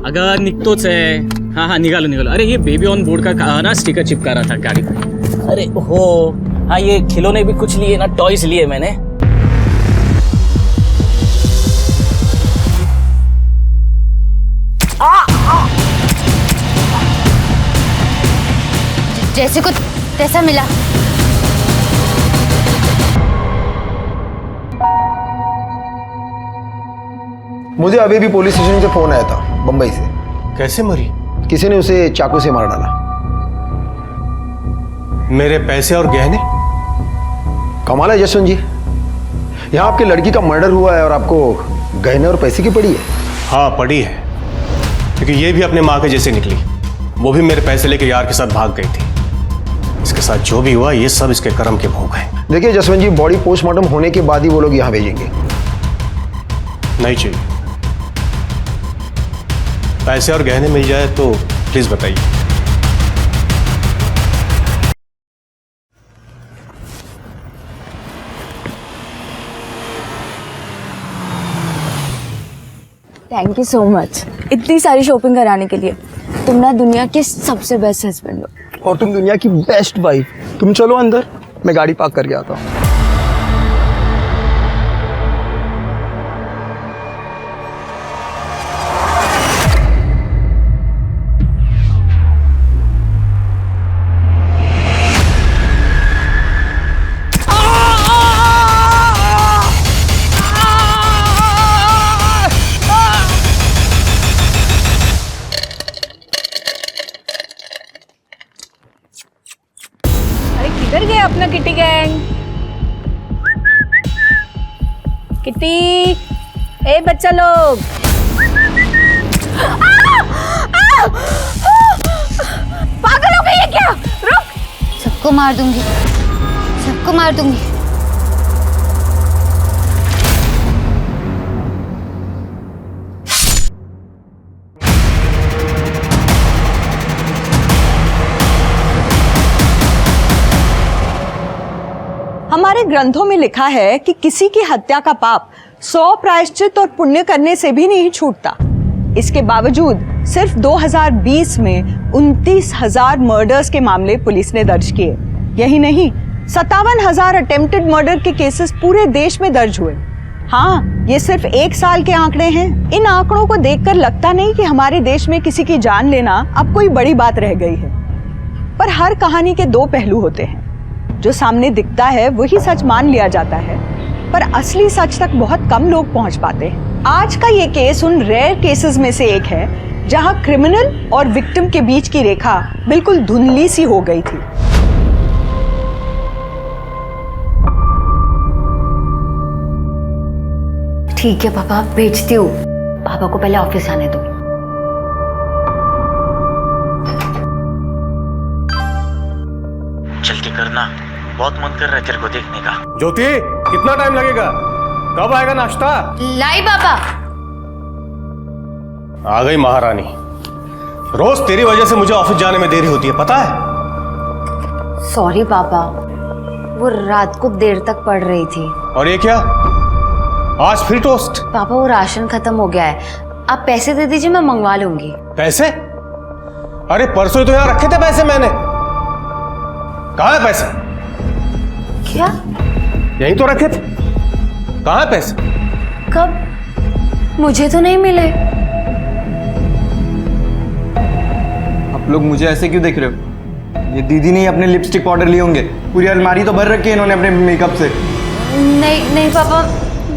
अगं निघतोच आहे. हाँ निघालो निघालो. अरे ये बेबी ऑन बोर्ड का ना स्टिकर चिपका रहा था गाड़ी पे. अरे हो हाँ, ये खिलौने भी कुछ लिए ना, टॉयज लिए मैंने. जैसे कुछ तैसा मिला. मुझे अभी भी पुलिस स्टेशन से फोन आया था बंबई से. कैसे मरी? किसी ने उसे चाकू से मार डाला. मेरे पैसे और गहने? कमाल है जसवंत जी, यहाँ आपकी लड़की का मर्डर हुआ है और आपको गहने और पैसे की पड़ी है. हाँ पड़ी है, क्योंकि ये भी अपने माँ के जैसे निकली. वो भी मेरे पैसे लेके यार के साथ भाग गई थी. इसके साथ जो भी हुआ ये सब इसके कर्म के भोग हैं. देखिए जसवंत जी, बॉडी पोस्टमार्टम होने के बाद ही वो लोग यहाँ भेजेंगे. नहीं चाहिए. पैसे और गहने मिल जाए तो प्लीज बताइए. थैंक यू सो मच इतनी सारी शॉपिंग कराने के लिए. तुम ना दुनिया के सबसे बेस्ट हस्बैंड हो. और तुम दुनिया की बेस्ट वाइफ. तुम चलो अंदर, मैं गाड़ी पार्क करके आता हूँ. किधर गए अपना किटी गैंग? किटी, ए बच्चा लोग. पागल हो गई है क्या? रुक. सबको मार दूंगी, सबको मार दूंगी. हमारे ग्रंथों में लिखा है कि किसी की हत्या का पाप 100 प्रायश्चित और पुण्य करने से भी नहीं छूटता. इसके बावजूद सिर्फ 2020 में 29,000 मर्डर्स के मामले पुलिस ने दर्ज किए. यही नहीं, 57,000 अटेम्प्टेड मर्डर के केसेस पूरे देश में दर्ज हुए. हाँ, ये सिर्फ एक साल के आंकड़े हैं. इन आंकड़ों को देखकर लगता नहीं कि हमारे देश में किसी की जान लेना अब कोई बड़ी बात रह गई है. पर हर कहानी के दो पहलू होते हैं. जो सामने दिखता है वही सच मान लिया जाता है, पर असली सच तक बहुत कम लोग पहुंच पाते हैं. आज का ये केस उन रेयर केसेस में से एक है जहां क्रिमिनल और विक्टिम के बीच की रेखा बिल्कुल धुंधली सी हो गई थी. ठीक है पापा, भेजती हूँ. पापा को पहले ऑफिस आने दो. जल्दी करना, बहुत मन कर रहा है तेरे को देखने का. ज्योति, कितना टाइम लगेगा? कब आएगा नाश्ता? लाई पापा. आ गई महारानी. रोज तेरी वजह से मुझे ऑफिस जाने में देरी होती है, पता है? सॉरी पापा, वो रात को देर तक पढ़ रही थी. और ये क्या, आज फिर टोस्ट? पापा वो राशन खत्म हो गया है, आप पैसे दे दीजिए, मैं मंगवा लूंगी. पैसे? अरे परसों ही तो यहाँ रखे थे पैसे मैंने. कहाँ है पैसे? क्या? यहीं तो रखे थे. कहाँ है पैसे? कब? मुझे तो नहीं मिले. आप लोग मुझे ऐसे क्यों देख रहे हो? ये दीदी ने अपने लिपस्टिक पाउडर लिए होंगे. पूरी अलमारी तो भर रखी है इन्होंने अपने मेकअप से. नहीं नहीं पापा,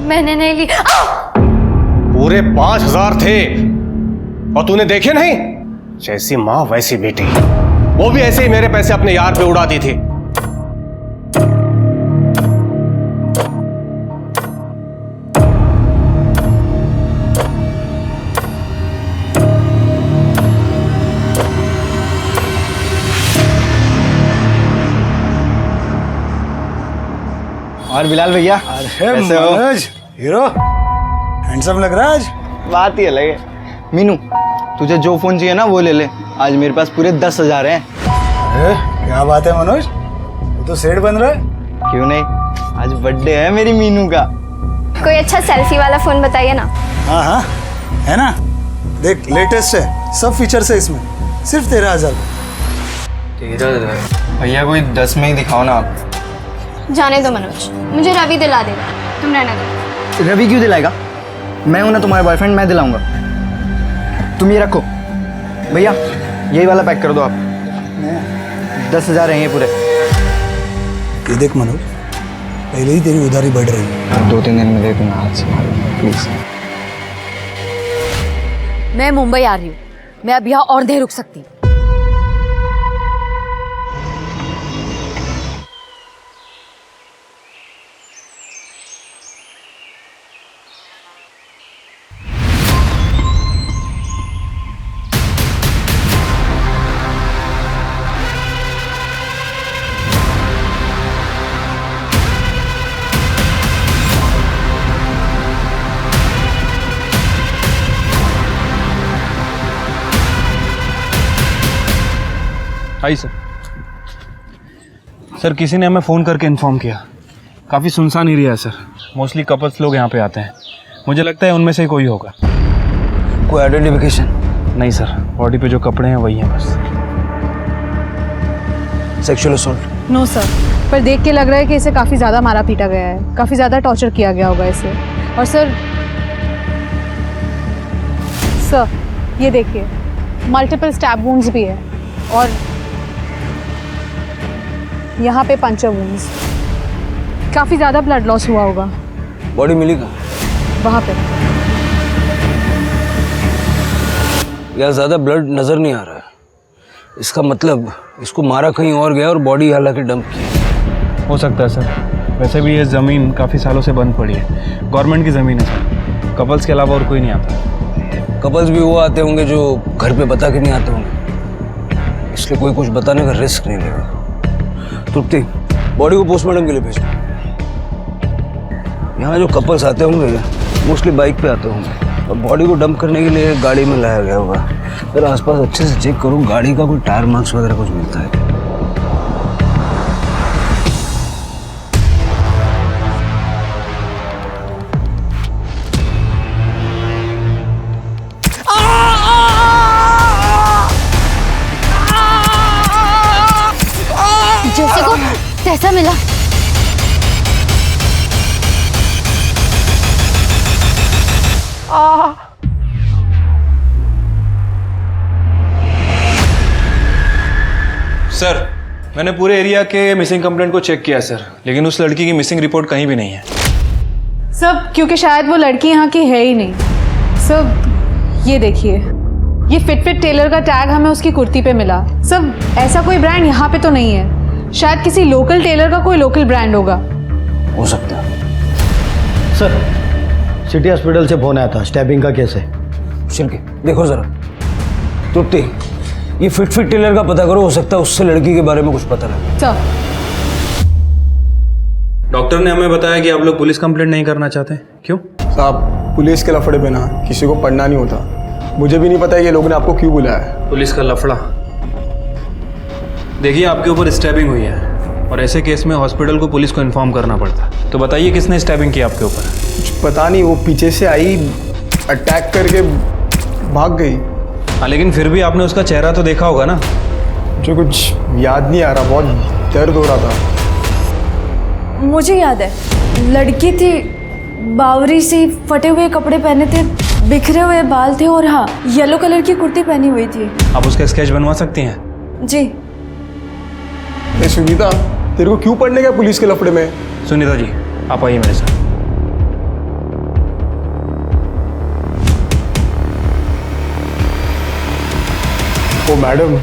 मैंने नहीं ली. पूरे 5,000 थे और तूने देखे नहीं? जैसी माँ वैसी बेटी. वो भी ऐसे ही मेरे पैसे अपने यार पे उड़ाती थी. और बिलाल भैया, अरे मनोज, हीरो हैंडसम लग रहा है आज. बात ही अलग है. मीनू, तुझे जो फोन चाहिए ना वो ले ले. आज मेरे पास पूरे 10,000 हैं. अरे क्या बात है मनोज, वो तो सेठ बन रहा है. क्यों नहीं, आज बर्थडे है मेरी मीनू का. कोई अच्छा सेल्फी वाला फोन बताइए ना. हाँ हाँ है ना, देख लेटेस्ट है, सब फीचर्स है इसमें, सिर्फ 13,000। 13,000? भैया कोई 10 में ही दिखाओ ना आप। जाने दो मनोज, मुझे रवि दिला देगा, तुम रहने दो। रवि क्यों दिलाएगा? मैं हूं ना तुम्हारा बॉयफ्रेंड, मैं दिलाऊंगा। तुम ये रखो भैया, यही वाला पैक कर दो आप। 10,000 हैं ये पूरे। ये देख मनोज, पहले ही तेरी उधारी बढ़ रही है। 2-3 दिन में दे दूंगा, हाथ से प्लीज। मैं मुंबई आ रही हूँ, मैं अब यहाँ और देर रुक सकती। High sir. सर किसी ने हमें फ़ोन करके इन्फॉर्म किया, काफ़ी सुनसान एरिया है सर, मोस्टली कपल्स लोग यहाँ पे आते हैं। मुझे लगता है उनमें से कोई होगा। कोई आइडेंटिफिकेशन? नहीं सर, बॉडी पे जो कपड़े हैं वही हैं बस। Sexual assault? नो सर, पर देख के लग रहा है कि इसे काफ़ी ज़्यादा मारा पीटा गया है, काफ़ी ज़्यादा टॉर्चर किया गया होगा इसे। और सर ये देखिए, मल्टीपल स्टैब वुंड्स भी है और यहाँ पे पंचर वुंड्स। काफ़ी ज़्यादा ब्लड लॉस हुआ होगा। बॉडी मिली कहाँ? वहाँ पे यार ज़्यादा ब्लड नज़र नहीं आ रहा है, इसका मतलब इसको मारा कहीं और गया और बॉडी हालांकि डंप की। हो सकता है सर, वैसे भी ये ज़मीन काफ़ी सालों से बंद पड़ी है, गवर्नमेंट की ज़मीन है सर, कपल्स के अलावा और कोई नहीं आता। कपल्स भी वो आते होंगे जो घर पे बता के नहीं आते होंगे, इसलिए कोई कुछ बताने का रिस्क नहीं लेगा। तृप्ति, बॉडी को पोस्टमार्टम के लिए भेजो। यहाँ जो कपल्स आते होंगे मोस्टली बाइक पे आते होंगे और बॉडी को डंप करने के लिए गाड़ी में लाया गया होगा। फिर आसपास अच्छे से चेक करो, गाड़ी का कोई टायर मार्क्स वगैरह कुछ मिलता है। जैसे को तैसा मिला। सर मैंने पूरे एरिया के मिसिंग कंप्लेंट को चेक किया सर, लेकिन उस लड़की की मिसिंग रिपोर्ट कहीं भी नहीं है। सब क्योंकि शायद वो लड़की यहाँ की है ही नहीं। सब ये देखिए, ये फिट टेलर का टैग हमें उसकी कुर्ती पे मिला। सब ऐसा कोई ब्रांड यहाँ पे तो नहीं है, शायद किसी लोकल टेलर का कोई लोकल ब्रांड होगा। हो सकता है। सर सिटी हॉस्पिटल से फोन आया था, स्टैबिंग का केस है। शिल्के देखो जरा। तृप्ति, ये फिट टेलर का पता करो, हो सकता है उससे लड़की के बारे में कुछ पता लगे। सर डॉक्टर ने हमें बताया कि आप लोग पुलिस कंप्लेंट नहीं करना चाहते, क्यों? साहब पुलिस के लफड़े पे ना किसी को पढ़ना नहीं होता। मुझे भी नहीं पता ये लोगों ने आपको क्यों बुलाया है। पुलिस का लफड़ा? देखिए आपके ऊपर स्टैबिंग हुई है और ऐसे केस में हॉस्पिटल को पुलिस को इन्फॉर्म करना पड़ता है। तो बताइए किसने स्टैबिंग की आपके ऊपर? कुछ पता नहीं, वो पीछे से आई, अटैक करके भाग गई। हाँ लेकिन फिर भी आपने उसका चेहरा तो देखा होगा ना? मुझे कुछ याद नहीं आ रहा, बहुत दर्द हो रहा था। मुझे याद है, लड़की थी, बावरी सी, फटे हुए कपड़े पहने थे, बिखरे हुए बाल थे और हाँ येलो कलर की कुर्ती पहनी हुई थी। आप उसका स्केच बनवा सकती हैं? जी। ए सुनीता, तेरे को क्यों पढ़ने गया पुलिस के लफड़े में? सुनीता जी आप आइए मेरे साथ। ओ मैडम,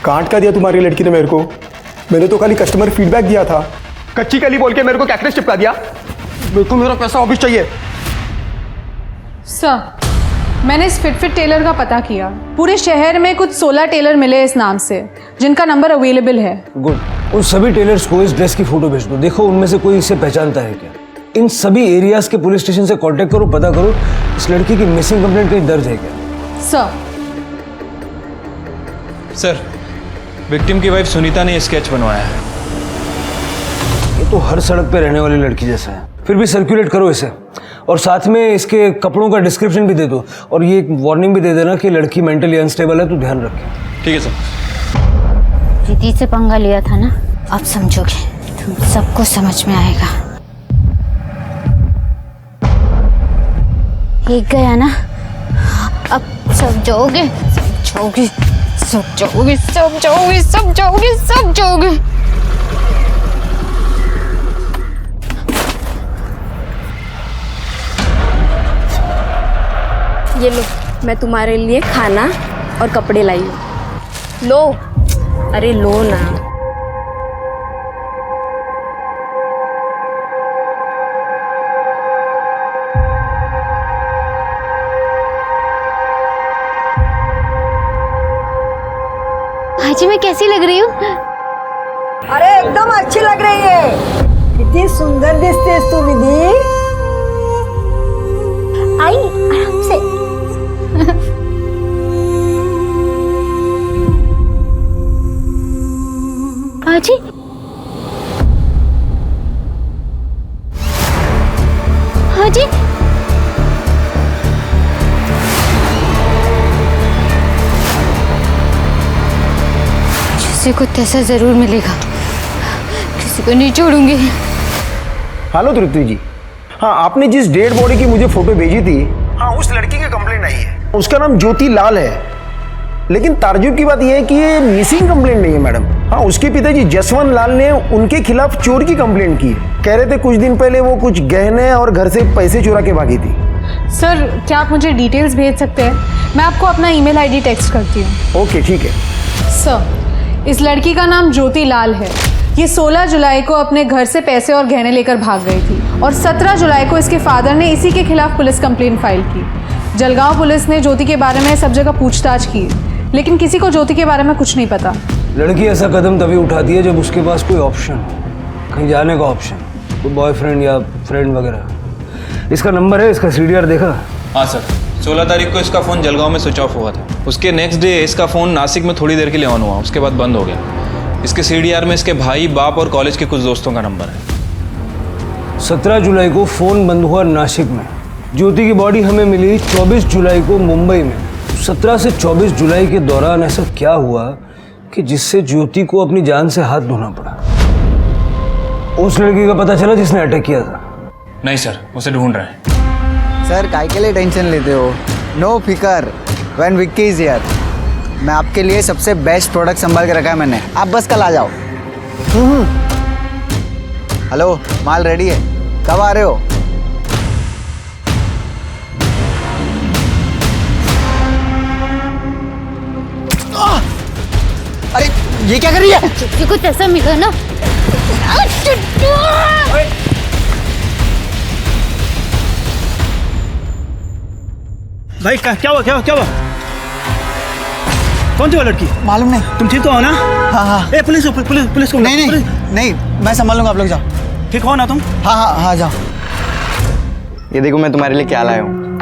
कांट का दिया तुम्हारी लड़की ने मेरे को। मैंने तो खाली कस्टमर फीडबैक दिया था, कच्ची कली बोल के मेरे को कैक्टस चिपका दिया। मेरे को मेरा पैसा वापस चाहिए। सर मैंने इस फिट टेलर का पता किया, पूरे शहर में कुछ 16 टेलर मिले इस नाम से जिनका नंबर अवेलेबल है। गुड, उन सभी टेलर्स को इस ड्रेस की फोटो भेज दो, देखो उनमें से कोई इसे पहचानता है क्या। इन सभी एरियाज के पुलिस स्टेशन से कांटेक्ट करो, पता करो इस लड़की की मिसिंग कंप्लेंट कहीं दर्ज है क्या। सर विक्टिम की वाइफ सुनीता ने स्केच बनवाया है। ये तो हर सड़क पे रहने वाली लड़की जैसा है, फिर भी सर्कुलेट करो इसे और साथ में इसके कपड़ों का डिस्क्रिप्शन भी दे दो, और ये एक वार्निंग भी दे देना कि लड़की मेंटली अनस्टेबल है, तो ध्यान रखें। ठीक है सर। दीदी से पंगा लिया था ना, अब समझोगे, तुम सबको समझ में आएगा। एक गया ना, अब समझोगे, समझोगे, समझोगे, समझोगे, समझोगे, समझोगे। ये लो, मैं तुम्हारे लिए खाना और कपड़े लाई हूँ। लो, अरे लो ना। भाजी मैं कैसी लग रही हूँ? अरे एकदम अच्छी लग रही है। कितनी सुंदर दिखती है तू दीदी। आई आराम से। भाजी भाजी किसी को तैसा जरूर मिलेगा, किसी को नहीं छोड़ूंगी। हेलो तृप्ति जी, हाँ आपने जिस डेड बॉडी की मुझे फोटो भेजी थी, हाँ उस लड़की की कंप्लेंट आई है। उसका नाम ज्योति लाल है, लेकिन ताज्जुब की बात यह है कि ये मिसिंग कंप्लेंट नहीं है मैडम। हाँ उसके पिताजी जसवंत लाल ने उनके खिलाफ चोरी की कंप्लेंट की है। कह रहे थे कुछ दिन पहले वो कुछ गहने और घर से पैसे चुरा के भागी थी। सर क्या आप मुझे डिटेल्स भेज सकते हैं? मैं आपको अपना ईमेल आईडी टेक्स्ट करती हूँ। ओके ठीक है। सर इस लड़की का नाम ज्योति लाल है। ये 16 जुलाई को अपने घर से पैसे और गहने लेकर भाग गई थी और 17 जुलाई को इसके फादर ने इसी के खिलाफ पुलिस कंप्लेंट फाइल की। जलगांव पुलिस ने ज्योति के बारे में सब जगह पूछताछ की, लेकिन किसी को ज्योति के बारे में कुछ नहीं पता। लड़की ऐसा कदम तभी उठाती है जब उसके पास कोई ऑप्शन हो, कहीं जाने का ऑप्शन, कोई बॉयफ्रेंड या फ्रेंड वगैरह। इसका नंबर है, इसका सीडीआर देखा? हाँ सर, 16 तारीख को इसका फ़ोन जलगांव में स्विच ऑफ हुआ था। उसके नेक्स्ट डे इसका फ़ोन नासिक में थोड़ी देर के लिए ऑन हुआ, उसके बाद बंद हो गया। इसके सीडीआर में इसके भाई, बाप और कॉलेज के कुछ दोस्तों का नंबर है। 17 जुलाई को फ़ोन बंद हुआ नासिक में। ज्योति की बॉडी हमें मिली 24 जुलाई को मुंबई में। 17 से 24 जुलाई के दौरान ऐसा क्या हुआ कि जिससे ज्योति को अपनी जान से हाथ धोना पड़ा? उस लड़की का पता चला जिसने अटैक किया था? नहीं सर, उसे ढूंढ रहे हैं। सर काय के लिए टेंशन लेते हो? नो फिकर, व्हेन विक्की इज हियर। मैं आपके लिए सबसे बेस्ट प्रोडक्ट संभाल के रखा है मैंने, आप बस कल आ जाओ। हेलो, माल रेडी है, कब आ रहे हो? अरे ये क्या कर रही है? किसी को ऐसा मिला ना। भाई क्या हुआ क्या हुआ क्या हुआ? कौन थी वो लड़की? मालूम नहीं। तुम ठीक तो हो ना? हाँ हाँ। ए पुलिस को नहीं नहीं नहीं, मैं संभाल लूंगा, आप लोग जाओ। ठीक हो ना तुम? हाँ हाँ हाँ जाओ। ये देखो मैं तुम्हारे लिए क्या लाया हूँ।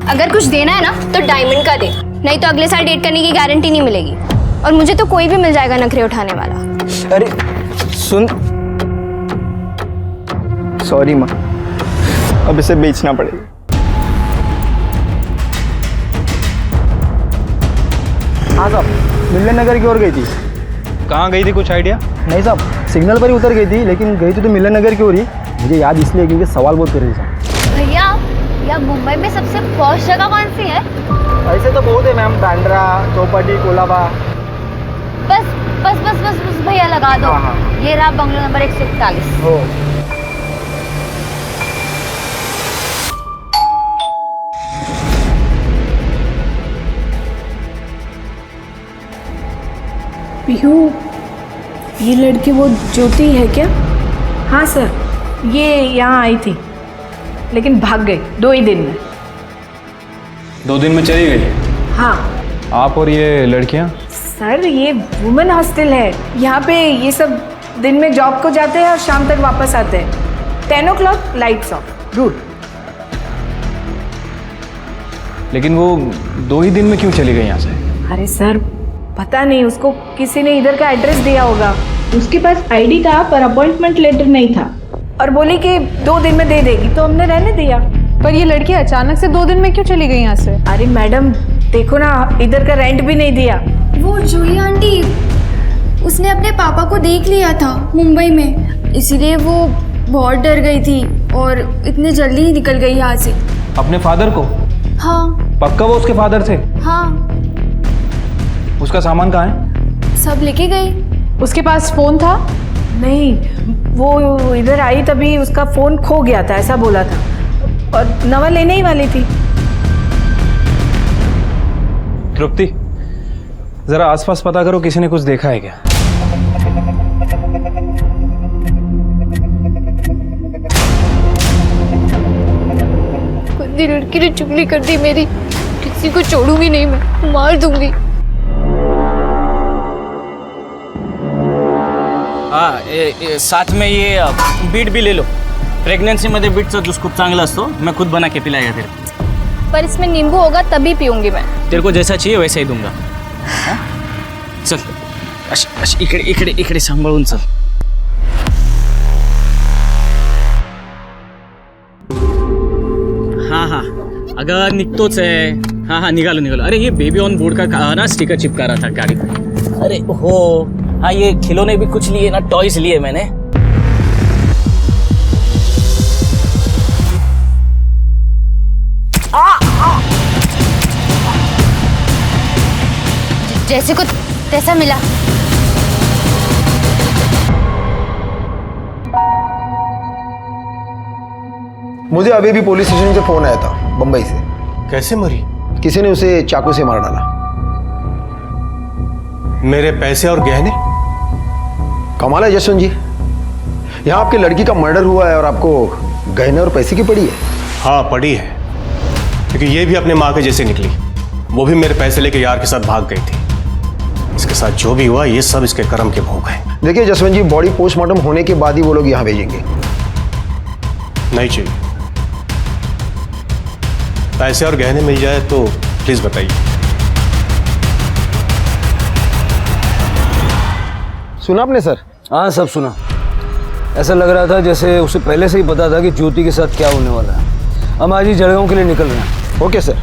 अगर कुछ देना है ना तो डायमंड का दे, नहीं तो अगले साल डेट करने की गारंटी नहीं मिलेगी। और मुझे तो कोई भी मिल जाएगा नखरे उठाने वाला। अरे सुन, सॉरी माँ, अब इसे बेचना पड़ेगा। हाँ साहब, मिलन नगर की ओर गई थी। कहाँ गई थी, कुछ आइडिया? नहीं साहब, सिग्नल पर ही उतर गई थी, लेकिन गई तो मिलन नगर की ओर ही। मुझे याद इसलिए क्योंकि सवाल बहुत कर रही थी। भैया, या मुंबई में सबसे पॉश जगह कौन सी है? ऐसे तो बहुत है मैम, बांद्रा, चौपाटी, कोलाबा। बस बस बस बस बस भैया लगा दो। हाँ, हाँ। ये रहा बंगलो नंबर 141। हो पीहू, ये लड़की वो ज्योति है क्या? हाँ सर, ये यहाँ आई थी लेकिन भाग गई 2 ही दिन में। 2 दिन में चली गई? हाँ आप और ये लड़कियाँ? सर ये वुमेन हॉस्टल है, यहाँ पे ये सब दिन में जॉब को जाते हैं और शाम तक वापस आते हैं। 10 o'clock लाइट्स ऑफ, रूल। लेकिन वो 2 ही दिन में क्यों चली गई यहाँ से? अरे सर पता नहीं, उसको किसी ने इधर का एड्रेस दिया होगा। उसके पास आईडी था पर अपॉइंटमेंट लेटर नहीं था, और बोली कि 2 दिन में दे देगी, तो हमने रहने दिया। पर ये लड़की अचानक से 2 दिन में क्यों चली गई यहाँ से? अरे मैडम देखो ना, इधर का रेंट भी नहीं दिया। वो जूही आंटी, उसने अपने पापा को देख लिया था मुंबई में, इसीलिए वो बहुत डर गई थी और इतने जल्दी ही निकल गई यहाँ से। अपने फादर को? हाँ। पक्का वो उसके फादर थे? हाँ। उसका सामान कहाँ है? सब लेके गई। उसके पास फोन था? नहीं, वो इधर आई तभी उसका फोन खो गया था, ऐसा बोला था, और नवा लेने ही वाली थी। तृप्ति, जरा आसपास पता करो, किसी ने कुछ देखा है क्या? गंदी लड़की ने चुगली कर दी मेरी, किसी को छोड़ूंगी नहीं मैं, मार दूंगी। हाँ, साथ में ये बीट भी ले लो। प्रेग्नेंसीमध्ये बीटचा ज्यूस खूप चांगला असतो, मैं खुद बना के पिलाएगा तेरे को। पर इसमें नींबू होगा तभी पीऊंगी मैं। तेरे को जैसा चाहिए वैसा ही दूंगा। हाँ? चल, इकडे इकडे इकडे सांभाळून चल। हाँ हाँ, अगर निघतोच आहे। हाँ हाँ, निघालो निघालो। अरे ये बेबी ऑन बोर्ड का ना स्टिकर चिपका रहा था गाड़ी पे। अरे हो, हाँ ये खिलौने भी कुछ लिए ना, टॉयज लिए मैंने। जैसे को तैसा मिला। मुझे अभी भी पुलिस स्टेशन से फोन आया था बंबई से। कैसे मरी? किसी ने उसे चाकू से मार डाला। मेरे पैसे और गहने? कमाल है जसवंत जी, यहाँ आपकी लड़की का मर्डर हुआ है और आपको गहने और पैसे की पड़ी है। हाँ पड़ी है, क्योंकि ये भी अपने माँ के जैसे निकली। वो भी मेरे पैसे लेके यार के साथ भाग गई थी। इसके साथ जो भी हुआ ये सब इसके कर्म के भोग हैं। देखिए जसवंत जी, बॉडी पोस्टमार्टम होने के बाद ही वो लोग यहाँ भेजेंगे। नहीं चाहिए। पैसे और गहने मिल जाए तो प्लीज बताइए। सुना आपने सर? हाँ सब सुना। ऐसा लग रहा था जैसे उसे पहले से ही पता था कि ज्योति के साथ क्या होने वाला है। हम आज ही जलगांव के लिए निकल रहे हैं। Okay sir.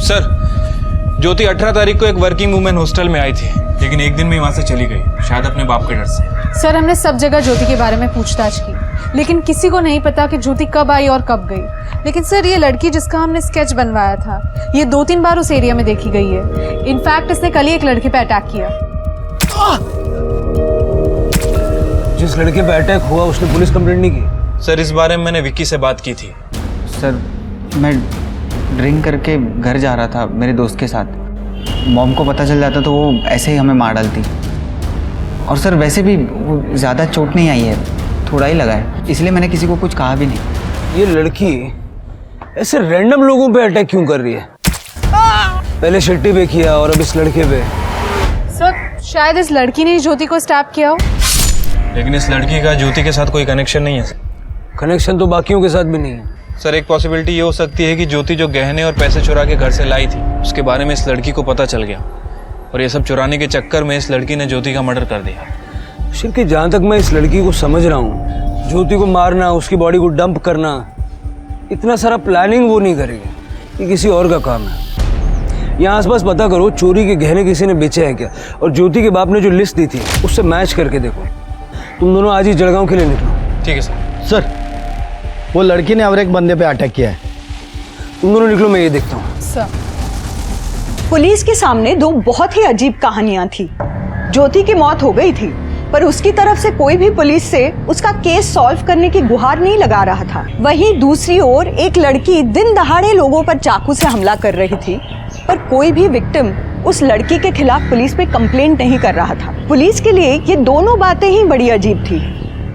सर, ज्योति 18 तारीख को एक वर्किंग वुमेन हॉस्टल में आई थी, लेकिन एक दिन में वहां से चली गई, शायद अपने बाप के डर से। सर, हमने सब जगह ज्योति के बारे में पूछताछ की, लेकिन किसी को नहीं पता कि ज्योति कब आई और कब गई। लेकिन सर, ये लड़की जिसका हमने स्केच बनवाया था, ये 2-3 बार उस एरिया में देखी गई है। इनफैक्ट इसने कल ही एक लड़के पे अटैक किया। जिस लड़के पे अटैक हुआ उसने पुलिस कंप्लेंट नहीं की? सर, इस बारे में मैंने विक्की से बात की थी। सर, मैं ड्रिंक करके घर जा रहा था मेरे दोस्त के साथ। मॉम को पता चल जाता तो वो ऐसे ही हमें मार डालती। और सर वैसे भी वो ज़्यादा चोट नहीं आई है, थोड़ा ही लगा है, इसलिए मैंने किसी को कुछ कहा भी नहीं। ये लड़की ऐसे रैंडम लोगों पे अटैक क्यों कर रही है? पहले शेट्टी पे किया और अब इस लड़के पे। सर, शायद इस लड़की ने ज्योति को स्टैप किया हो। लेकिन इस लड़की का ज्योति के साथ कोई कनेक्शन नहीं है। कनेक्शन तो बाकियों के साथ भी नहीं है। सर, एक पॉसिबिलिटी ये हो सकती है कि ज्योति जो गहने और पैसे चुरा के घर से लाई थी, उसके बारे में इस लड़की को पता चल गया और ये सब चुराने के चक्कर में इस लड़की ने ज्योति का मर्डर कर दिया। शिल्की, जहाँ तक मैं इस लड़की को समझ रहा हूँ, ज्योति को मारना, उसकी बॉडी को डंप करना, इतना सारा प्लानिंग वो नहीं करेगी। ये किसी और का काम है। यहाँ आसपास पता करो चोरी के गहने किसी ने बेचे हैं क्या, और ज्योति के बाप ने जो लिस्ट दी थी उससे मैच करके देखो। तुम दोनों आज ही जलगांव के लिए निकलो। ठीक है सर। सर, वो लड़की ने और एक बंदे पे अटैक किया है। तुम दोनों निकलो, मैं ये देखता हूँ। सर, पुलिस के सामने 2 बहुत ही अजीब कहानियां थी। ज्योति की मौत हो गई थी, पर उसकी तरफ से कोई भी पुलिस से उसका केस सॉल्व करने की गुहार नहीं लगा रहा था। वहीं दूसरी ओर एक लड़की दिन दहाड़े लोगों पर चाकू से हमला कर रही थी, पर कोई भी विक्टिम उस लड़की के खिलाफ पुलिस पे कंप्लेंट नहीं कर रहा था। पुलिस के लिए ये दोनों बातें ही बड़ी अजीब थी,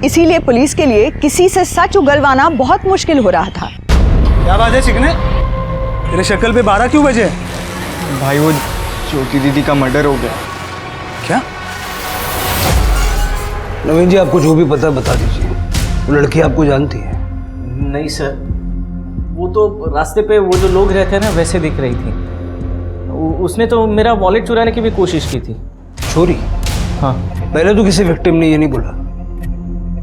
इसीलिए पुलिस के लिए किसी से सच उगलवाना बहुत मुश्किल हो रहा था। क्या बात है चिकने, तेरे शक्ल पे 12 क्यों बजे? भाई वो ज्योति दीदी का मर्डर हो गया। क्या? नवीन जी, आपको जो भी पता बता दीजिए। वो लड़की आपको जानती है? नहीं सर, वो तो रास्ते पे वो जो लोग रहते हैं ना वैसे दिख रही थी। उसने तो मेरा वॉलेट चुराने की भी कोशिश की थी। चोरी? हाँ। पहले तो किसी विक्टिम ने ये नहीं बोला।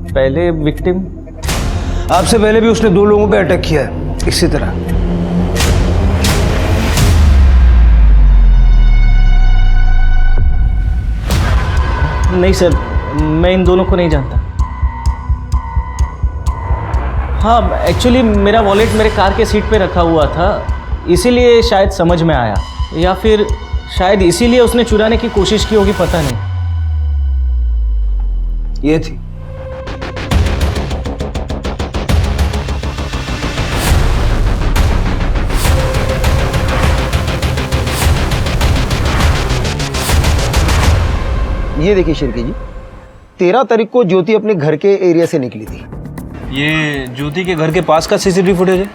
पहले विक्टिम? आपसे पहले भी उसने 2 लोगों पे अटैक किया है इसी तरह। नहीं सर, मैं इन दोनों को नहीं जानता। हाँ, एक्चुअली मेरा वॉलेट मेरे कार के सीट पे रखा हुआ था, इसीलिए शायद समझ में आया, या फिर शायद इसीलिए उसने चुराने की कोशिश की होगी, पता नहीं। ये थी। ये देखिए शिर्की जी, 13 तारीख को ज्योति अपने घर के एरिया से निकली थी। ये ज्योति के घर के पास का सीसीटीवी फुटेज है?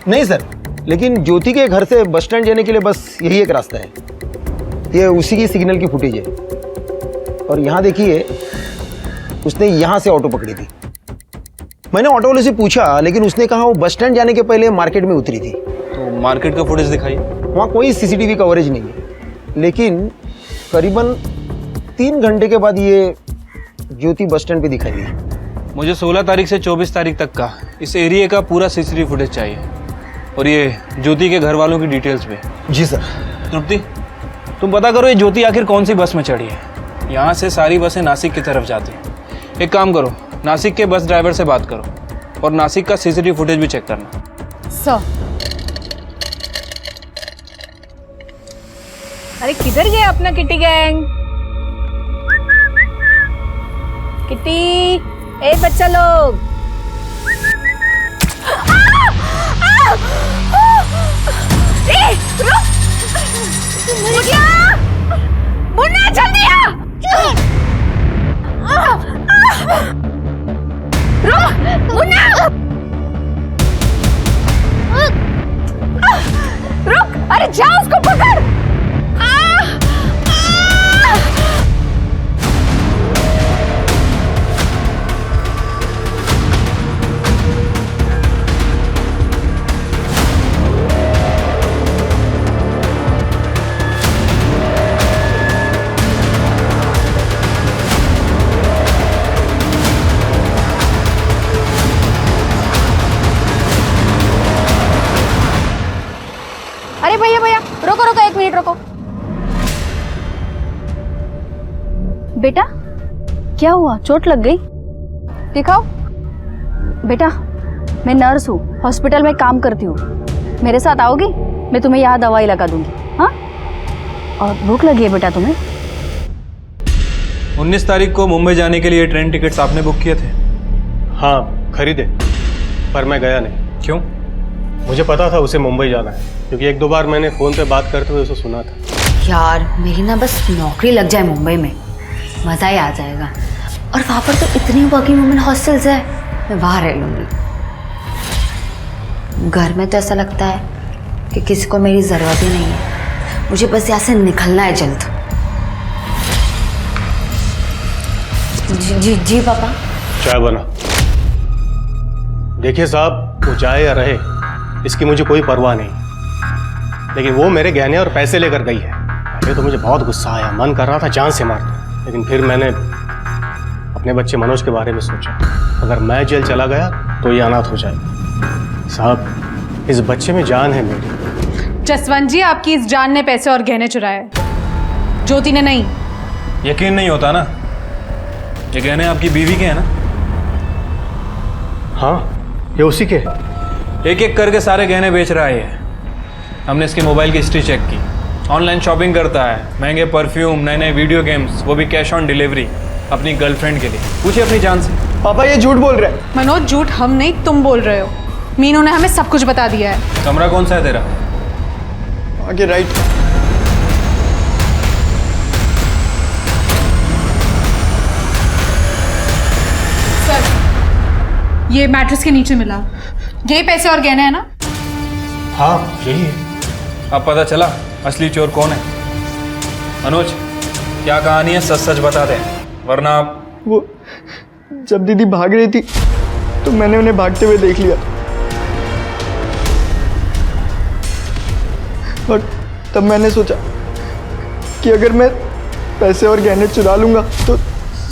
नहीं सर, लेकिन ज्योति के घर से बस स्टैंड जाने के लिए बस यही एक रास्ता है। ये उसी की सिग्नल की फुटेज है। और यहाँ देखिए, उसने यहाँ से ऑटो पकड़ी थी। मैंने ऑटो वाले से पूछा, लेकिन उसने कहा वो बस स्टैंड जाने के पहले मार्केट में उतरी थी। तो मार्केट का फुटेज दिखाइए। वहाँ कोई सीसीटीवी कवरेज नहीं है, लेकिन करीबन 3 घंटे के बाद ये ज्योति बस स्टैंड पे दिखाई दी। मुझे 16 तारीख से 24 तारीख तक का इस एरिया का पूरा सीसीटीवी फुटेज चाहिए, और ये ज्योति के घर वालों की डिटेल्स पे। जी सर। तृप्ति, तुम पता करो ये ज्योति आखिर कौन सी बस में चढ़ी है। यहाँ से सारी बसें नासिक की तरफ जाती हैं। एक काम करो, नासिक के बस ड्राइवर से बात करो और नासिक का सीसीटीवी फुटेज भी चेक करना। सर, अरे किधर गया अपना किटी गैंग? किटी, ए बच्चा लोग, मुन्ना जल्दी आ! मुन्ना! रुक! अरे जा, उसको पकड़! अरे भैया भैया, रोको रोको, 1 मिनट रोको। बेटा, क्या हुआ? चोट लग गई? दिखाओ। बेटा, मैं नर्स हूँ, हॉस्पिटल में काम करती हूँ। मेरे साथ आओगी? मैं तुम्हें यहाँ दवाई लगा दूंगी। हाँ? और भूख लगी है बेटा तुम्हें? 19 तारीख को मुंबई जाने के लिए ट्रेन टिकट्स आपने बुक किए थे? हाँ, खरीदे, पर मैं गया नहीं। क्यों? मुझे पता था उसे मुंबई जाना है, क्योंकि 1-2 बार मैंने फ़ोन पे बात करते हुए उसे सुना था। यार, मेरी ना बस नौकरी लग जाए मुंबई में, मज़ा ही आ जाएगा। और वहाँ पर तो इतनी वर्किंग वुमेन हॉस्टल्स है, मैं वहाँ रह लूँगी। घर में तो ऐसा लगता है कि किसी को मेरी ज़रूरत ही नहीं है। मुझे बस यहाँ से निकलना है जल्द। जी जी जी पापा। चाय बना। देखिए साहब, वो जाए या रहे इसकी मुझे कोई परवाह नहीं, लेकिन वो मेरे गहने और पैसे लेकर गई है। पहले तो मुझे बहुत गुस्सा आया, मन कर रहा था जान से मार दूं, लेकिन फिर मैंने अपने बच्चे मनोज के बारे में सोचा। अगर मैं जेल चला गया तो ये अनाथ हो जाएगा। साहब, इस बच्चे में जान है मेरी। जसवंत जी, आपकी इस जान ने पैसे और गहने चुराए, ज्योति ने नहीं। यकीन नहीं होता ना? ये गहने आपकी बीवी के हैं ना? हाँ, ये उसी के। एक एक करके सारे गहने बेच रहा है ये। हमने इसके मोबाइल की हिस्ट्री चेक की, ऑनलाइन शॉपिंग करता है, महंगे परफ्यूम, नए नए वीडियो गेम्स, वो भी कैश ऑन डिलीवरी अपनी गर्लफ्रेंड के लिए। पूछिए अपनी जान से। पापा ये झूठ बोल रहे हैं। मनोज, झूठ हम नहीं, तुम बोल रहे हो। मीनू ने हमें सब कुछ बता दिया है। कमरा कौन सा है तेरा? आगे राइट। सर, ये मैट्रेस के नीचे मिला, यही पैसे और गहने हैं ना? हाँ, यही है। अब पता चला असली चोर कौन है। मनोज, क्या कहानी है, सच सच बता दे, वरना आप। वो जब दीदी भाग रही थी तो मैंने उन्हें भागते हुए देख लिया, और तब मैंने सोचा कि अगर मैं पैसे और गहने चुरा लूंगा तो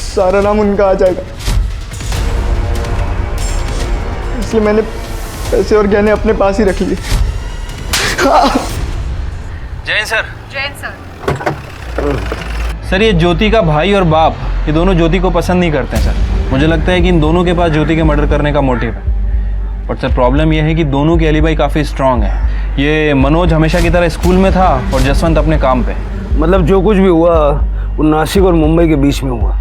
सारा नाम उनका आ जाएगा। इसलिए मैंने पैसे और गहने अपने पास ही रख लिए। Jain sir. Jain sir. Sir ये ज्योति का भाई और बाप ये दोनों ज्योति को पसंद नहीं करते हैं सर। मुझे लगता है कि इन दोनों के पास ज्योति के मर्डर करने का मोटिव है। बट सर प्रॉब्लम ये है कि दोनों की एलिबाई काफ़ी स्ट्रांग है। ये मनोज हमेशा की तरह स्कूल में था और जसवंत अपने काम पे। मतलब जो कुछ भी हुआ वो नासिक और मुंबई के बीच में हुआ।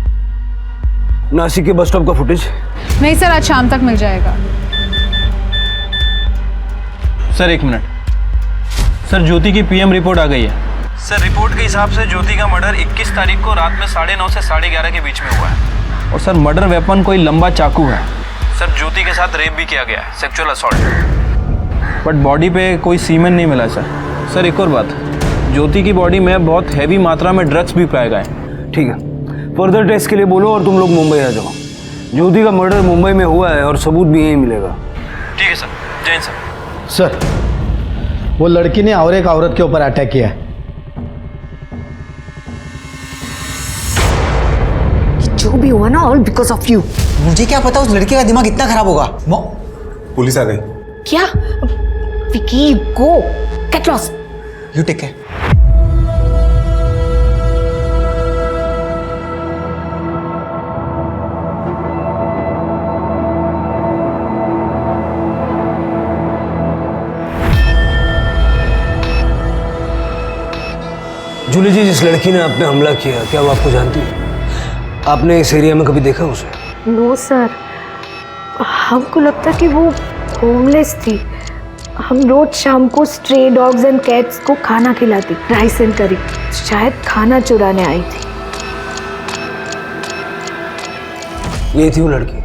नासिक के बस स्टॉप का फुटेज? नहीं सर, आज शाम तक मिल जाएगा। Sir 1 minute. सर ज्योति की पीएम रिपोर्ट आ गई है। सर रिपोर्ट के हिसाब से ज्योति का मर्डर 21 तारीख को रात में 9:30 से 11:30 के बीच में हुआ है। और सर मर्डर वेपन कोई लंबा चाकू है। सर ज्योति के साथ रेप भी किया गया है, सेक्सुअल असॉल्ट। बट बॉडी पे कोई सीमेन नहीं मिला सर। सर एक और बात, ज्योति की बॉडी में बहुत हैवी मात्रा में ड्रग्स भी पाए गए। ठीक है, फर्दर टेस्ट के लिए बोलो और तुम लोग मुंबई आ जाओ। ज्योति का मर्डर मुंबई में हुआ है और सबूत भी यहीं मिलेगा। ठीक है सर। जैन सर। सर वो लड़की ने और एक औरत के ऊपर अटैक किया है। जो भी हुआ ना, ऑल बिकॉज ऑफ यू। मुझे क्या पता उस लड़के का दिमाग इतना खराब होगा। पुलिस आ गई। क्या? Vicky go, get lost. You take care. Julie ji, जिस लड़की ने आप पे हमला किया, क्या वो आपको जानती है? आपने इस एरिया में कभी देखा उसे? नो सर, हमको लगता कि वो होमलेस थी। हम रोज शाम को स्ट्रे डॉग्स एंड कैट्स को खाना खिलाती, राइस एंड करी। शायद खाना चुराने आई थी। ये थी वो लड़की?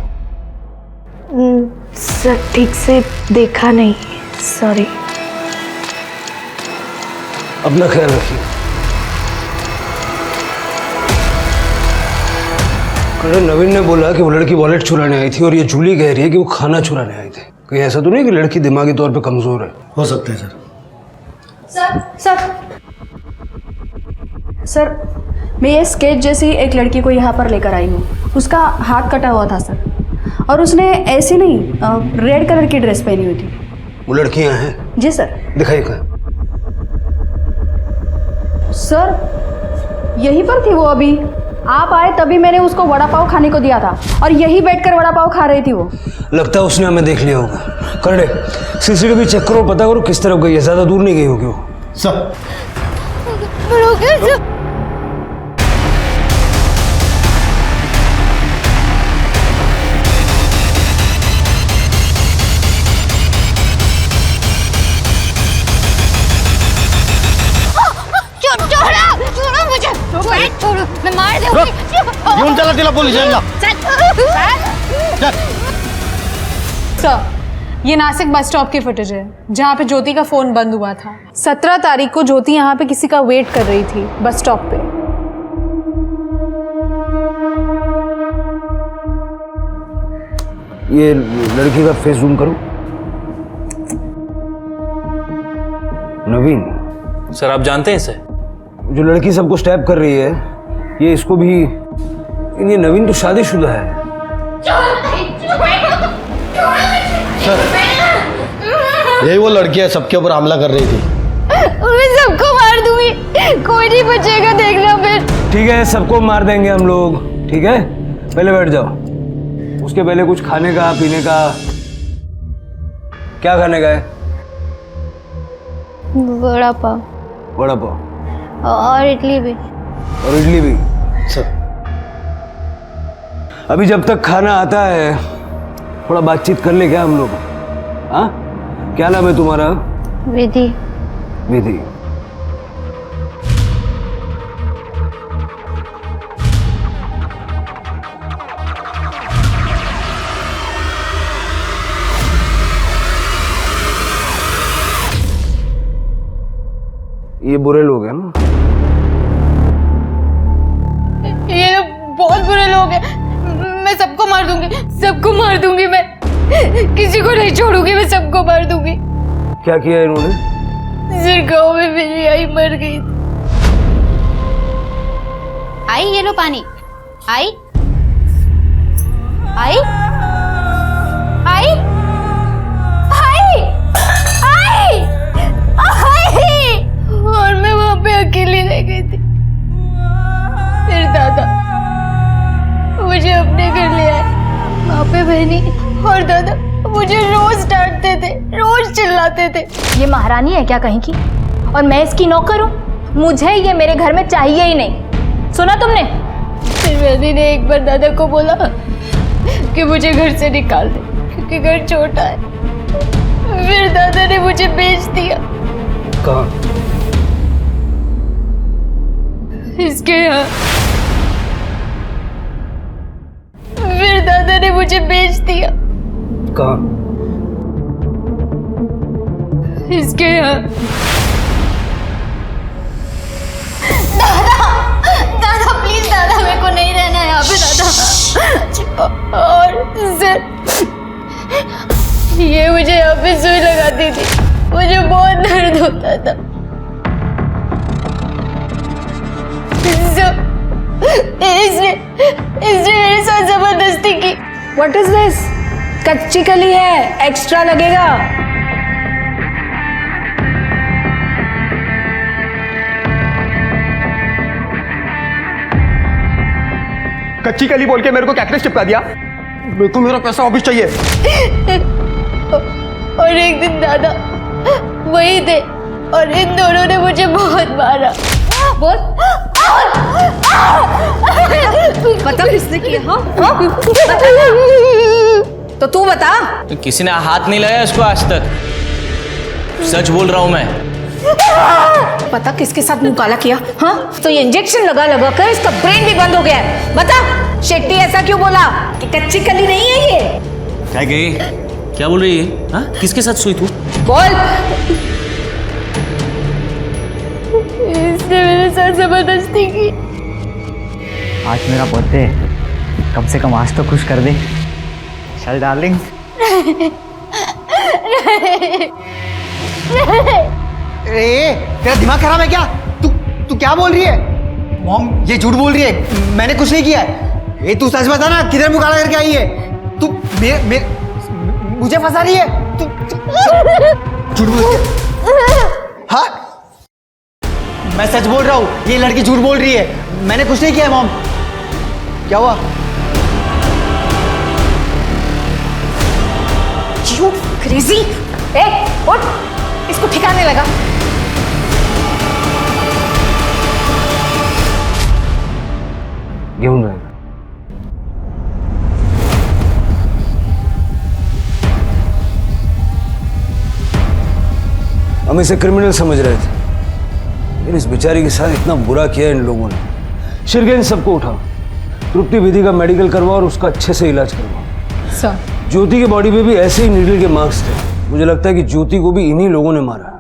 सर ठीक से देखा नहीं, सॉरी। अपना ख्याल रखिए। अरे नवीन ने बोला कि वो लड़की वॉलेट चुराने आई थी और ये जूली कह रही है कि वो खाना चुराने आए थे। कहीं ऐसा तो नहीं कि लड़की दिमागी तौर पे कमजोर है? हो सकता है सर। सर मैं ये स्केच जैसी एक लड़की को यहाँ पर लेकर आई हूँ। उसका हाथ कटा हुआ था सर, और उसने ऐसी नहीं रेड कलर की ड्रेस पहनी हुई थी। वो लड़की यहाँ है? जी सर। दिखाइए कहाँ? सर यहीं पर थी वो। अभी आप आए तभी मैंने उसको वड़ा पाव खाने को दिया था और यहीं बैठकर वड़ा पाव खा रही थी वो। लगता है उसने हमें देख लिया होगा। करडे सीसीटीवी चेक करो, पता करो किस तरफ गई है। ज्यादा दूर नहीं गई होगी वो। सर मैं मार दूंगी। घेऊन चला तिला पोलीस स्टेशनला। सर ये नासिक बस स्टॉप की फुटेज है जहाँ पे ज्योति का फोन बंद हुआ था। 17 तारीख को ज्योति यहाँ पे किसी का वेट कर रही थी बस स्टॉप पे। ये लड़की का फेस जूम करो। नवीन सर आप जानते हैं इसे? जो लड़की सबको स्टैप कर रही है, ये इसको भी। ये नवीन तो शादीशुदा है। सर यही वो लड़की है सबके ऊपर हमला कर रही थी। मैं सबको मार दूंगी, कोई नहीं बचेगा, देखना फिर। ठीक है, सबको मार देंगे हम लोग। ठीक है, पहले बैठ जाओ। उसके पहले कुछ खाने का पीने का? क्या खाने का है? वड़ा पाव। वड़ा पाव और इडली भी। और इडली भी? सर अभी जब तक खाना आता है थोड़ा बातचीत कर ले क्या हम लोग? हाँ, क्या नाम है तुम्हारा? विधि। विधि। ये बुरे लोग हैं ना? ये बहुत बुरे लोग हैं। मैं सबको मार दूंगी, सबको मार दूंगी। मैं किसी को नहीं छोड़ूंगी, मैं सबको मार दूंगी। क्या किया इन्होंने? सिर गाँव में मेरी आई मर गई। आई ये लो पानी। आई आई आई दादा मुझे रोज डांटते थे, रोज चिल्लाते थे। ये महारानी है क्या कहीं की? और मैं इसकी नौकर हूँ? मुझे ये मेरे घर में चाहिए ही नहीं। सुना तुमने? फिर मैंने ने एक बार दादा को बोला कि मुझे घर से निकाल दे क्योंकि घर छोटा है। फिर दादा ने मुझे बेच दिया। कहाँ? इसके यहाँ। फिर दादा ने मुझे बेच दिया। कहाँ? इसके यहाँ। दादा, दादा प्लीज दादा, मेरे को नहीं रहना है यहाँ पे दादा। और सर ये मुझे यहाँ पे सुई लगाती थी, मुझे बहुत दर्द होता था। इसने मेरे साथ जबरदस्ती की। What is this? कच्ची कली है, एक्स्ट्रा लगेगा। कच्ची कली बोल के मेरे को कैक्टस चिपका दिया। मेरे को मेरा पैसा वापस चाहिए। और एक दिन दादा वही थे और इन दोनों ने मुझे बहुत मारा। बोल, बता किसने किया? हाँ? तो तू बता। तो किसी ने हाथ नहीं लगाया इसको आज तक। सच बोल रहा हूं मैं। पता किसके साथ मुंह काला किया? हाँ? तो ये इंजेक्शन लगा लगा कर इसका ब्रेन भी बंद हो गया है। बता, शेट्टी ऐसा क्यों बोला कि कच्ची कली नहीं है ये? क्या गई? क्या बोल रही है? हाँ? किसके साथ सोई तू? बोल। इसने मेरे साथ जबरदस्ती की। आज मेरा बर्थडे है, कम से कम आज तो खुश कर दे। चल डार्लिंग। तेरा दिमाग खराब है क्या? तू क्या बोल रही है? मॉम ये झूठ बोल रही है, मैंने कुछ नहीं किया है। ये तू सच बता ना, किधर मुंह काला करके आई है? तू मुझे फंसा रही है? तू झूठ बोल रही है? हाँ, मैं सच बोल रहा हूँ, ये लड़की झूठ बोल रही है, मैंने कुछ नहीं किया है। मॉम क्या हुआ? You crazy? उठ, इसको ठिकाने लगा। क्यों नहीं? हम इसे क्रिमिनल समझ रहे थे, लेकिन इस बेचारी के साथ इतना बुरा किया इन लोगों ने। शिरगेन सबको उठाओ, तृप्ति विधि का मेडिकल करवाओ और उसका अच्छे से इलाज करवाओ। सर, ज्योति के बॉडी पे भी ऐसे ही नीडल के मार्क्स थे। मुझे लगता है कि ज्योति को भी इन्हीं लोगों ने मारा।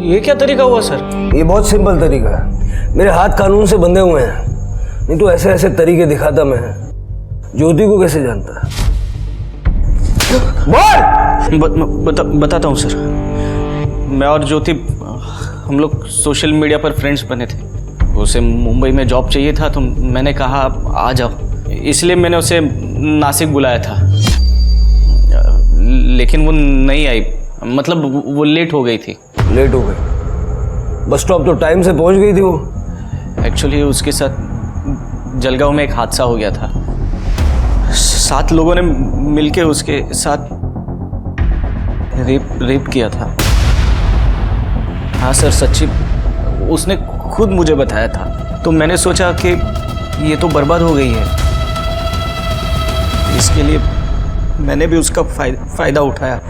ये क्या तरीका हुआ सर? ये बहुत सिंपल तरीका है। मेरे हाथ कानून से बंधे हुए हैं, नहीं तो ऐसे ऐसे तरीके दिखाता मैं ज्योति को कैसे जानता? बताता हूँ सर। मैं और ज्योति हम लोग सोशल मीडिया पर फ्रेंड्स बने थे। उसे मुंबई में जॉब चाहिए था तो मैंने कहा आ जाओ, इसलिए मैंने उसे नासिक बुलाया था। लेकिन वो नहीं आई, मतलब वो लेट हो गई थी। लेट हो गई? बस स्टॉप तो टाइम से पहुंच गई थी वो। एक्चुअली उसके साथ जलगांव में एक हादसा हो गया था। 7 लोगों ने मिलके उसके साथ रेप किया था। हाँ सर, सच्ची, उसने खुद मुझे बताया था। तो मैंने सोचा कि ये तो बर्बाद हो गई है, इसके लिए मैंने भी उसका फायदा उठाया।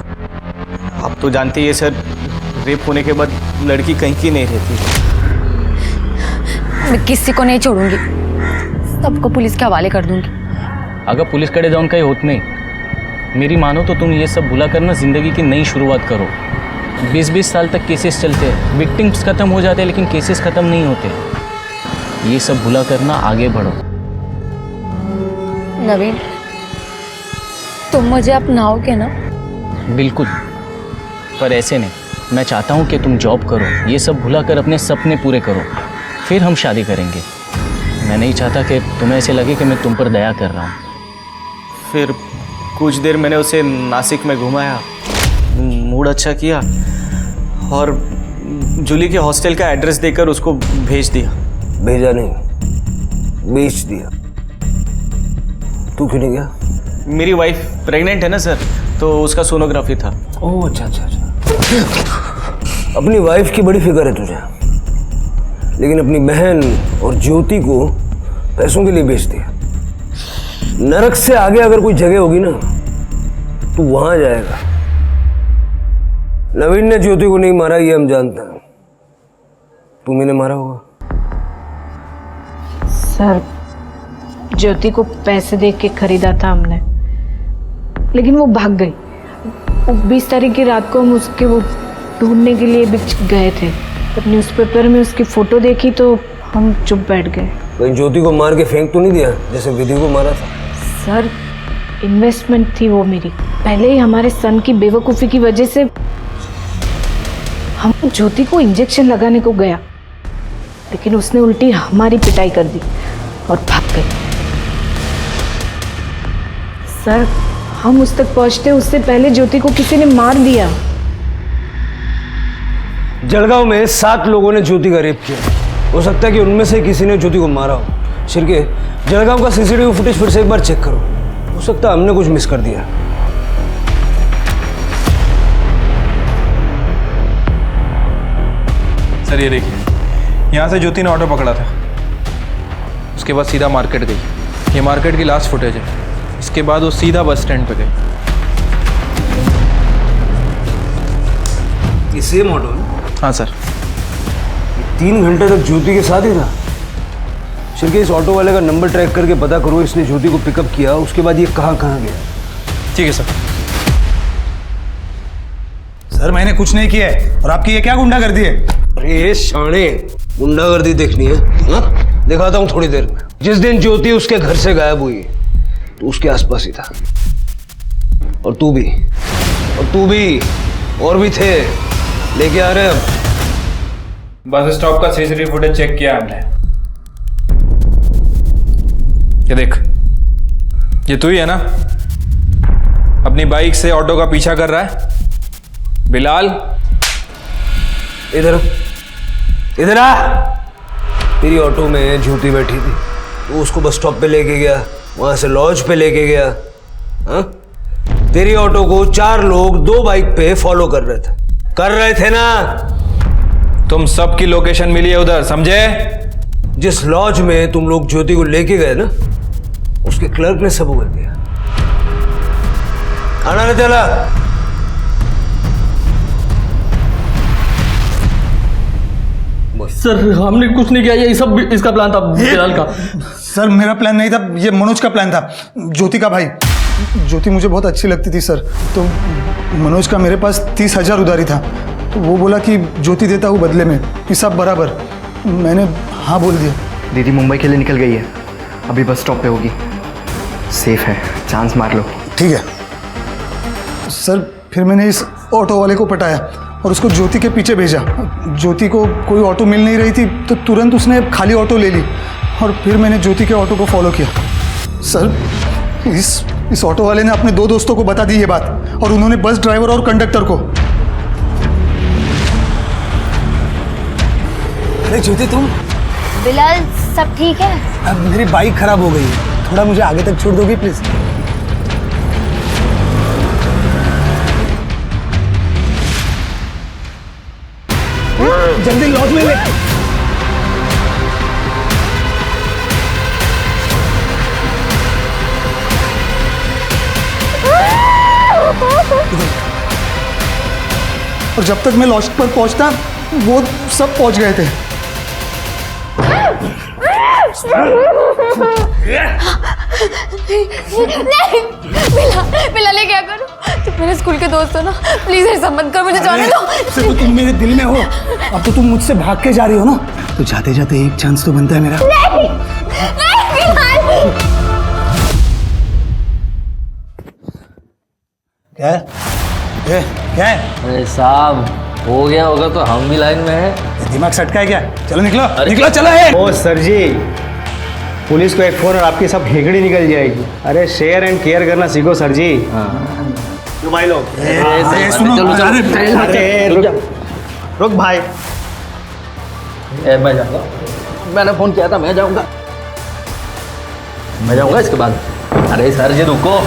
आप तो जानते ही हैं सर, रेप होने के बाद लड़की कहीं की नहीं रहती। मैं किसी को नहीं छोड़ूंगी, सबको पुलिस के हवाले कर दूंगी। अगर पुलिस कड़े जाऊन कहीं होत नहीं, मेरी मानो तो तुम ये सब भुला कर ना जिंदगी की नई शुरुआत करो। 20-20 साल तक केसेस चलते हैं, विक्टिम्स खत्म हो जाते हैं लेकिन केसेस खत्म नहीं होते। ये सब भुला कर ना आगे बढ़ो। नवीन, तुम मुझे अपनाओगे ना? बिल्कुल, पर ऐसे नहीं। मैं चाहता हूँ कि तुम जॉब करो, ये सब भुला कर अपने सपने पूरे करो, फिर हम शादी करेंगे। मैं नहीं चाहता कि तुम्हें ऐसे लगे कि मैं तुम पर दया कर रहा हूँ। फिर कुछ देर मैंने उसे नासिक में घुमाया, मूड अच्छा किया और जूली के हॉस्टल का एड्रेस देकर उसको भेज दिया। भेजा नहीं, बेच दिया। तू क्यों नहीं गया? मेरी वाइफ प्रेग्नेंट है ना सर, तो उसका सोनोग्राफी था। ओह अच्छा अच्छा अच्छा। अपनी वाइफ की बड़ी फिक्र है तुझे, लेकिन अपनी बहन और ज्योति को पैसों के लिए बेच दिया। नरक से आगे अगर कोई जगह होगी ना तो वहां जाएगा। नवीन ने ज्योति को नहीं मारा ये हम जानते हैं, तुम्ही ने मारा होगा। सर, ज्योति को पैसे देख के खरीदा था हमने, लेकिन वो भाग गई। 20 तारीख की रात को हम उसके वो ढूंढने के लिए बीच गए थे। जब न्यूज़पेपर में उसकी फोटो देखी तो हम चुप बैठ गए। कहीं ज्योति को मार के फेंक तो नहीं दिया जैसे विधि को मारा था? सर, इन्वेस्टमेंट थी वो मेरी। पहले ही हमारे सन की बेवकूफ़ी की वजह से हम ज्योति को इंजेक्शन लगाने को गया, लेकिन उसने उल्टी हमारी पिटाई कर दी और भाग गई। सर, हम उस तक पहुंचते उससे पहले ज्योति को किसी ने मार दिया। जलगांव में 7 लोगों ने ज्योति का रेप किया। हो सकता है कि उनमें से किसी ने ज्योति को मारा हो। शिर्के, जलगांव का सीसीटीवी फुटेज फिर से एक बार चेक करो। हो सकता है हमने कुछ मिस कर दिया। सर ये देखिए, यहाँ से ज्योति ने ऑटो पकड़ा था, उसके बाद सीधा मार्केट गई। ये मार्केट की लास्ट फुटेज है। इसके बाद वो सीधा बस स्टैंड पे गई। ये सेम ऑटो है? हाँ सर। 3 घंटे तक ज्योति के साथ ही था। शिर्के, इस ऑटो वाले का नंबर ट्रैक करके पता करो इसने ज्योति को पिकअप किया, उसके बाद ये कहाँ कहाँ गया। ठीक है सर। सर मैंने कुछ नहीं किया है, और आपकी ये क्या गुंडागर्दी है? अरे शाणे, गुंडागर्दी देखनी है ना? दिखाता हूँ थोड़ी देर में। जिस दिन ज्योति उसके घर से गायब हुई तो उसके आसपास ही था, और तू भी और भी थे। लेके आ रहे हैं अब। बस स्टॉप का सीसीटीवी फुटेज चेक किया हमने। ये देख, ये तू ही है ना अपनी बाइक से ऑटो का पीछा कर रहा है? बिलाल, इधर आ। तेरी ऑटो में ज्योति बैठी थी, तो उसको बस स्टॉप पे लेके गया, वहां से लॉज पे लेके गया। हाँ? तेरी ऑटो को 4 लोग 2 बाइक पे फॉलो कर रहे थे ना? तुम सबकी लोकेशन मिली है उधर, समझे? जिस लॉज में तुम लोग ज्योति को लेके गए ना, उसके क्लर्क ने सब उगल दिया। खाना नहीं चला। सर हमने कुछ नहीं किया, ये सब इसका प्लान था, बिलाल का। सर मेरा प्लान नहीं था, ये मनोज का प्लान था, ज्योति का भाई। ज्योति मुझे बहुत अच्छी लगती थी सर, तो मनोज का मेरे पास 30,000 उधारी था, तो वो बोला कि ज्योति देता हूँ बदले में, कि सब बराबर। मैंने हाँ बोल दिया। दीदी मुंबई के लिए निकल गई है, अभी बस स्टॉप पे होगी। सेफ है, चांस मार लो। ठीक है सर। फिर मैंने इस ऑटो वाले को पटाया और उसको ज्योति के पीछे भेजा। ज्योति को कोई ऑटो मिल नहीं रही थी, तो तुरंत उसने खाली ऑटो ले ली, और फिर मैंने ज्योति के ऑटो को फॉलो किया। सर इस ऑटो वाले ने अपने 2 दोस्तों को बता दी ये बात, और उन्होंने बस ड्राइवर और कंडक्टर को। अरे ज्योति, तुम? बिलाल, सब ठीक है? अब मेरी बाइक खराब हो गई है, थोड़ा मुझे आगे तक छोड़ दोगी प्लीज? जल्दी लॉज में ले। और जब तक मैं लॉज पर पहुंचता, वो सब पहुंच गए थे। नहीं, बिलाल ये क्या करूं? तुम मेरे स्कूल के दोस्त हो ना, प्लीज ऐसा मत कर, मुझे जाने दो। तो तुम मेरे दिल में हो, अब तो तुम मुझसे भाग के जा रही हो ना, तो जाते जाते एक चांस तो बनता है मेरा। नहीं, बिलाल। क्या है? अरे साहब, हो गया होगा तो हम भी लाइन में हैं। दिमाग सटका है क्या? चलो निकलो, निकलो, चलो है। ओ सर जी, पुलिस को एक फोन और आपकी सब हेगड़ी निकल जाएगी। अरे शेयर एंड केयर करना सीखो सर जी। जो भाई लोग रुक भाई। मैं जाऊँगा, मैंने फ़ोन किया था, मैं जाऊँगा इसके बाद। अरे सर जी रुको।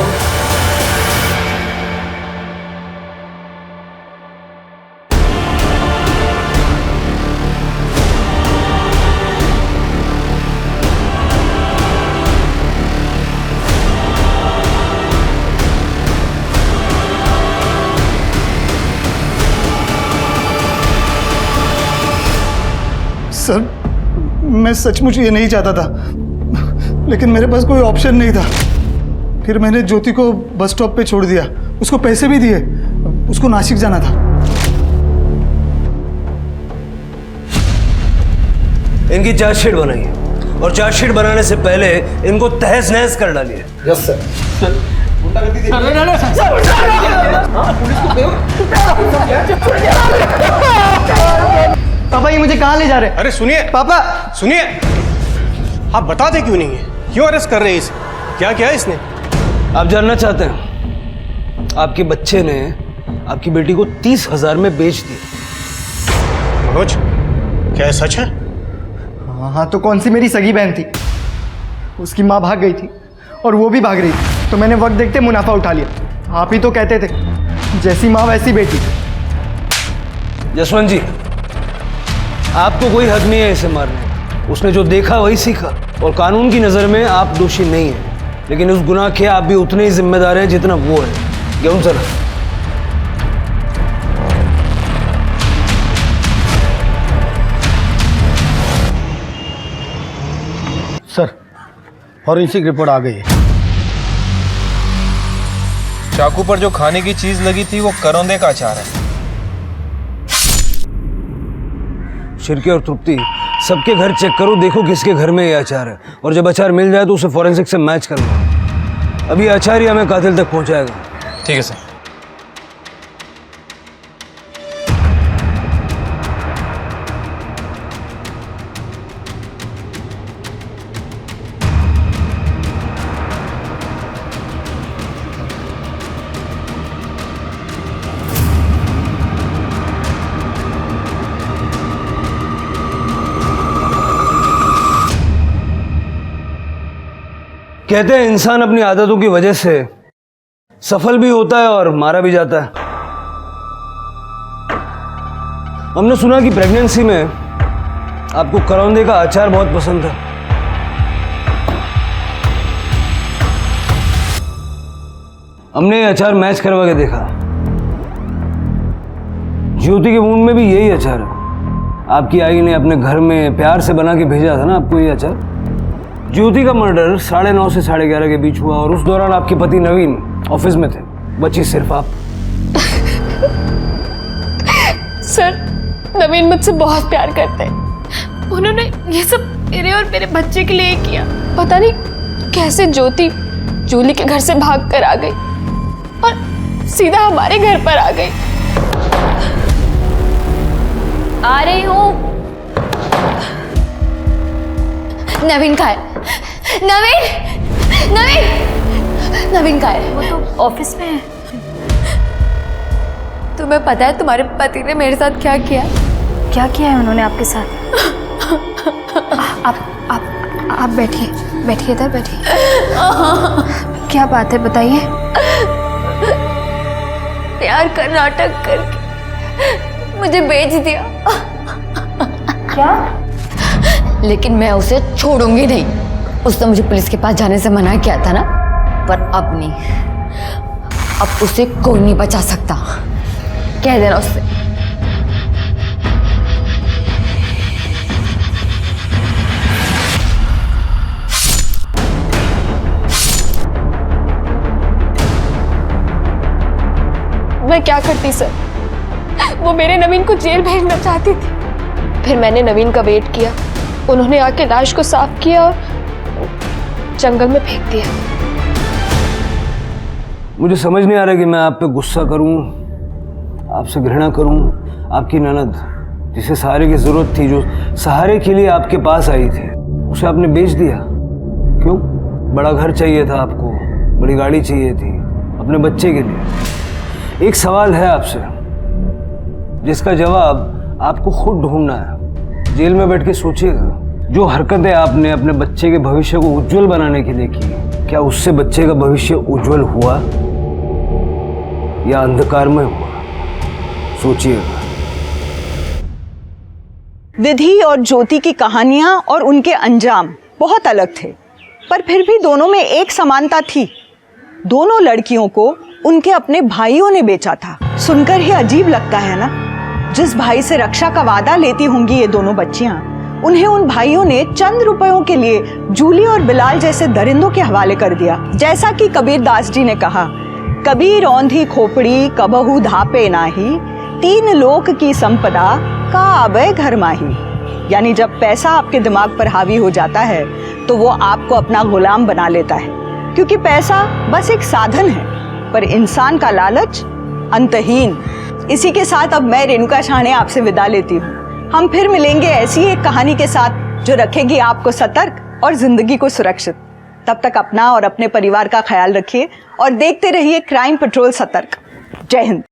सर मैं सचमुच ये नहीं चाहता था, लेकिन मेरे पास कोई ऑप्शन नहीं था। फिर मैंने ज्योति को बस स्टॉप पे छोड़ दिया, उसको पैसे भी दिए, उसको नासिक जाना था। इनकी चार्जशीट बनाइए और चार्जशीट बनाने से पहले इनको तहस नहस कर डालिए। Yes sir. पापा ये मुझे कहाँ ले जा रहे हैं? अरे सुनिए पापा सुनिए, आप बताते क्यों नहीं है? क्यों अरेस्ट कर रहे हैं इसे? क्या किया इसने? आप जानना चाहते हैं? आपके बच्चे ने आपकी बेटी को 30,000 में बेच दिया। मनोज, क्या ये सच है? हाँ तो कौन सी मेरी सगी बहन थी? उसकी माँ भाग गई थी और वो भी भाग रही थी, तो मैंने वक्त देखते मुनाफा उठा लिया। आप ही तो कहते थे जैसी माँ वैसी बेटी। जसवंत जी, आपको कोई हक नहीं है इसे मारने। उसने जो देखा वही सीखा, और कानून की नज़र में आप दोषी नहीं हैं, लेकिन उस गुनाह के आप भी उतने ही जिम्मेदार हैं जितना वो है। क्यों सर? सर फॉरेंसिक रिपोर्ट आ गई है। चाकू पर जो खाने की चीज लगी थी वो करौंदे का अचार है। शिरके और तृप्ति, सबके घर चेक करो, देखो किसके घर में ये अचार है, और जब अचार मिल जाए तो उसे फॉरेंसिक से मैच कर लो। अभी अचार ही हमें कातिल तक पहुंचाएगा। ठीक है सर। कहते हैं इंसान अपनी आदतों की वजह से सफल भी होता है और मारा भी जाता है। हमने सुना कि प्रेगनेंसी में आपको करौंदे का अचार बहुत पसंद था। हमने ये अचार मैच करवा के देखा। ज्योति के मुंह में भी यही अचार है। आपकी आई ने अपने घर में प्यार से बना के भेजा था ना आपको ये अचार। ज्योति का मर्डर 9:30 से 11:30 के बीच हुआ, और उस दौरान आपके पति नवीन ऑफिस में थे, बची सिर्फ आप। सर, नवीन मुझसे बहुत प्यार करते हैं। उन्होंने ये सब मेरे और मेरे बच्चे के लिए किया। पता नहीं कैसे ज्योति जूली के घर से भाग कर आ गई और सीधा हमारे घर पर आ गई। आ रही हूँ। नवीन कहाँ है? नवीन कहाँ है? वो तो ऑफिस में है। तुम्हें पता है तुम्हारे पति ने मेरे साथ क्या किया? क्या किया है उन्होंने आपके साथ? आप बैठिए इधर बैठिए। क्या बात है बताइए। प्यार का नाटक करके मुझे बेच दिया। क्या? लेकिन मैं उसे छोड़ूंगी नहीं। उसने मुझे पुलिस के पास जाने से मना किया था ना, पर अब नहीं। अब उसे कोई नहीं बचा सकता। कह देना उससे। मैं क्या करती सर? वो मेरे नवीन को जेल भेजना चाहती थी। फिर मैंने नवीन का वेट किया। उन्होंने आके लाश को साफ किया और जंगल में फेंक दिया। मुझे समझ नहीं आ रहा कि मैं आप पे गुस्सा करूं, आपसे घृणा करूं। आपकी ननद, जिसे सहारे की जरूरत थी, जो सहारे के लिए आपके पास आई थी, उसे आपने बेच दिया। बड़ा घर चाहिए था आपको, बड़ी गाड़ी चाहिए थी अपने बच्चे के लिए। एक सवाल है आपसे जिसका जवाब आपको खुद ढूंढना है। जेल में बैठ के सोचिएगा, जो हरकतें आपने अपने बच्चे के भविष्य को उज्जवल बनाने के लिए की, क्या उससे बच्चे का भविष्य उज्जवल हुआ या अंधकार में हुआ? सोचिएगा। विधि और ज्योति की कहानियां और उनके अंजाम बहुत अलग थे, पर फिर भी दोनों में एक समानता थी। दोनों लड़कियों को उनके अपने भाइयों ने बेचा था। सुनकर ही अजीब लगता है ना। जिस भाई से रक्षा का वादा लेती होंगी ये दोनों बच्चियां, उन्हें उन भाइयों ने चंद रुपयों के लिए जूली और बिलाल जैसे दरिंदों के हवाले कर दिया। जैसा कि कबीर दास जी ने कहा, कबीर औंधी खोपड़ी कबहू धापे नाही, तीन लोक की संपदा का आबे घर माही। यानी जब पैसा आपके दिमाग पर हावी हो जाता है तो वो आपको अपना गुलाम बना लेता है, क्योंकि पैसा बस एक साधन है, पर इंसान का लालच अंतहीन। इसी के साथ अब मैं रेणुका शाहणे आपसे विदा लेती हूँ। हम फिर मिलेंगे ऐसी एक कहानी के साथ जो रखेगी आपको सतर्क और जिंदगी को सुरक्षित। तब तक अपना और अपने परिवार का ख्याल रखिए और देखते रहिए क्राइम पेट्रोल सतर्क। जय हिंद।